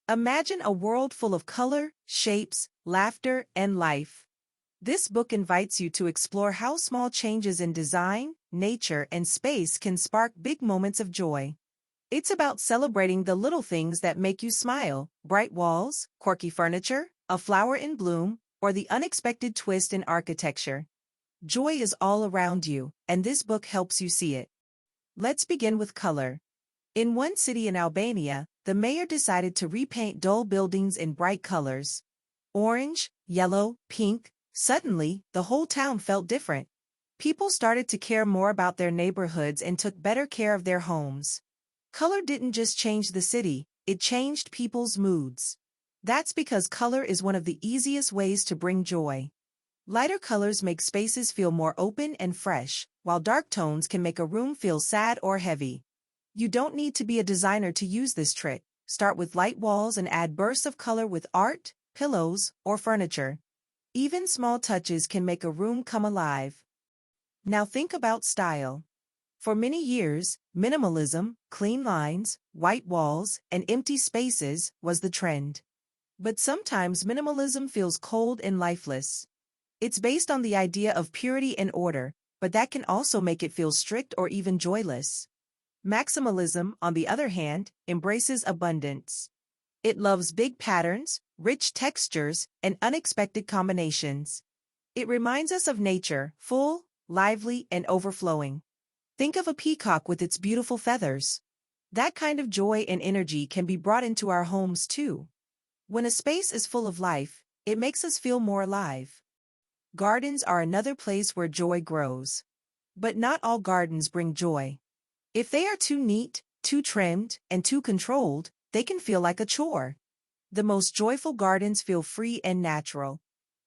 Imagine a world full of color, shapes, laughter, and life. This book invites you to explore how small changes in design, nature, and space can spark big moments of joy. It's about celebrating the little things that make you smile: bright walls, quirky furniture, a flower in bloom, or the unexpected twist in architecture. Joy is all around you, and this book helps you see it. Let's begin with color. In one city in Albania, the mayor decided to repaint dull buildings in bright colors. Orange, yellow, pink. Suddenly, the whole town felt different. People started to care more about their neighborhoods and took better care of their homes. Color didn't just change the city, it changed people's moods. That's because color is one of the easiest ways to bring joy. Lighter colors make spaces feel more open and fresh, while dark tones can make a room feel sad or heavy. You don't need to be a designer to use this trick. Start with light walls and add bursts of color with art, pillows, or furniture. Even small touches can make a room come alive. Now think about style. For many years, minimalism, clean lines, white walls, and empty spaces was the trend. But sometimes minimalism feels cold and lifeless. It's based on the idea of purity and order, but that can also make it feel strict or even joyless. Maximalism, on the other hand, embraces abundance. It loves big patterns, rich textures, and unexpected combinations. It reminds us of nature, full, lively, and overflowing. Think of a peacock with its beautiful feathers. That kind of joy and energy can be brought into our homes too. When a space is full of life, it makes us feel more alive. Gardens are another place where joy grows. But not all gardens bring joy. If they are too neat, too trimmed, and too controlled, they can feel like a chore. The most joyful gardens feel free and natural.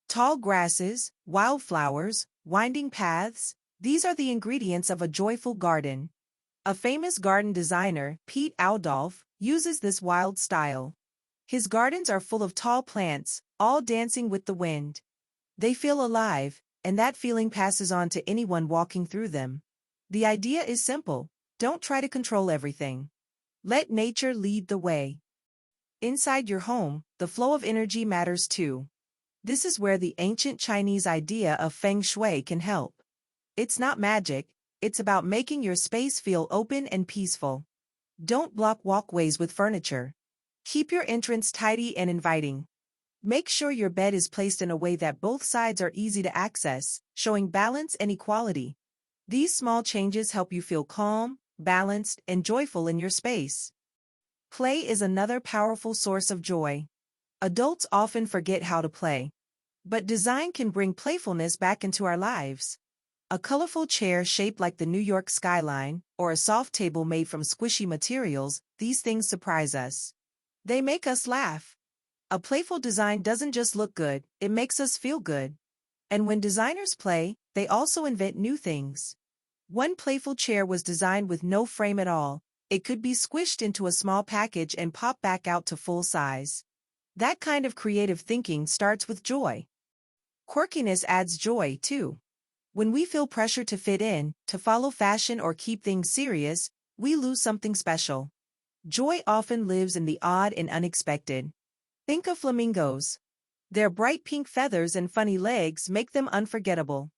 Tall grasses, wildflowers, winding paths, these are the ingredients of a joyful garden. A famous garden designer, Pete Aldolf, uses this wild style. His gardens are full of tall plants, all dancing with the wind. They feel alive, and that feeling passes on to anyone walking through them. The idea is simple: don't try to control everything. Let nature lead the way. Inside your home, the flow of energy matters too. This is where the ancient Chinese idea of feng shui can help. It's not magic, it's about making your space feel open and peaceful. Don't block walkways with furniture. Keep your entrance tidy and inviting. Make sure your bed is placed in a way that both sides are easy to access, showing balance and equality. These small changes help you feel calm, balanced, and joyful in your space. Play is another powerful source of joy. Adults often forget how to play. But design can bring playfulness back into our lives. A colorful chair shaped like the New York skyline, or a soft table made from squishy materials, these things surprise us. They make us laugh. A playful design doesn't just look good, it makes us feel good. And when designers play, they also invent new things. One playful chair was designed with no frame at all. It could be squished into a small package and pop back out to full size. That kind of creative thinking starts with joy. Quirkiness adds joy, too. When we feel pressure to fit in, to follow fashion or keep things serious, we lose something special. Joy often lives in the odd and unexpected. Think of flamingos. Their bright pink feathers and funny legs make them unforgettable.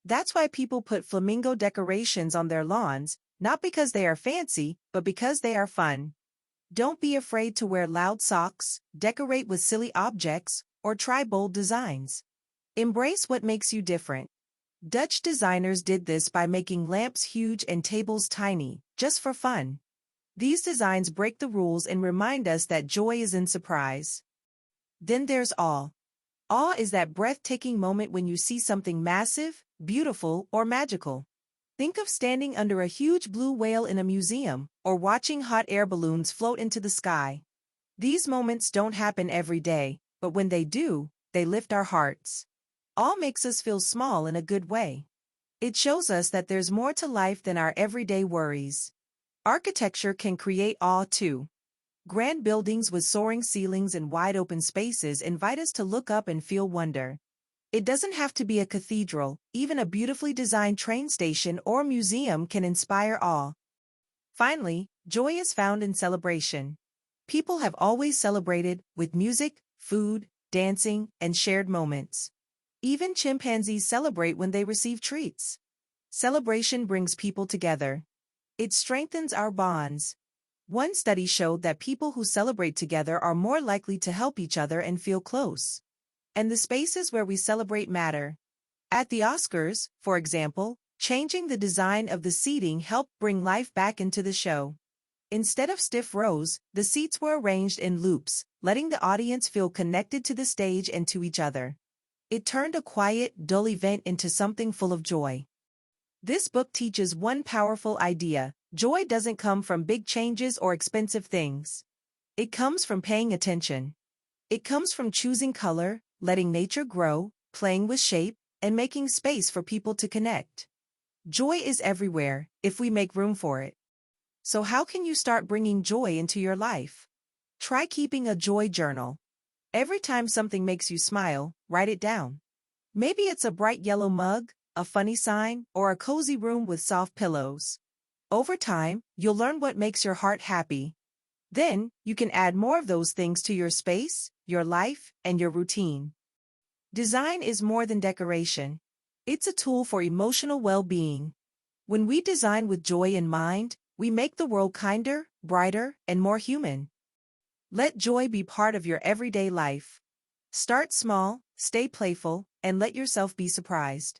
That's why people put flamingo decorations on their lawns, not because they are fancy, but because they are fun. Don't be afraid to wear loud socks, decorate with silly objects, or try bold designs. Embrace what makes you different. Dutch designers did this by making lamps huge and tables tiny, just for fun. These designs break the rules and remind us that joy is in surprise. Then there's awe. Awe is that breathtaking moment when you see something massive, beautiful, or magical. Think of standing under a huge blue whale in a museum, or watching hot air balloons float into the sky. These moments don't happen every day, but when they do, they lift our hearts. Awe makes us feel small in a good way. It shows us that there's more to life than our everyday worries. Architecture can create awe too. Grand buildings with soaring ceilings and wide-open spaces invite us to look up and feel wonder. It doesn't have to be a cathedral, even a beautifully designed train station or museum can inspire awe. Finally, joy is found in celebration. People have always celebrated with music, food, dancing, and shared moments. Even chimpanzees celebrate when they receive treats. Celebration brings people together. It strengthens our bonds. One study showed that people who celebrate together are more likely to help each other and feel close. And the spaces where we celebrate matter. At the Oscars, for example, changing the design of the seating helped bring life back into the show. Instead of stiff rows, the seats were arranged in loops, letting the audience feel connected to the stage and to each other. It turned a quiet, dull event into something full of joy. This book teaches one powerful idea: joy doesn't come from big changes or expensive things. It comes from paying attention. It comes from choosing color, letting nature grow, playing with shape, and making space for people to connect. Joy is everywhere, if we make room for it. So how can you start bringing joy into your life? Try keeping a joy journal. Every time something makes you smile, write it down. Maybe it's a bright yellow mug, a funny sign, or a cozy room with soft pillows. Over time, you'll learn what makes your heart happy. Then, you can add more of those things to your space, your life, and your routine. Design is more than decoration. It's a tool for emotional well-being. When we design with joy in mind, we make the world kinder, brighter, and more human. Let joy be part of your everyday life. Start small, stay playful, and let yourself be surprised.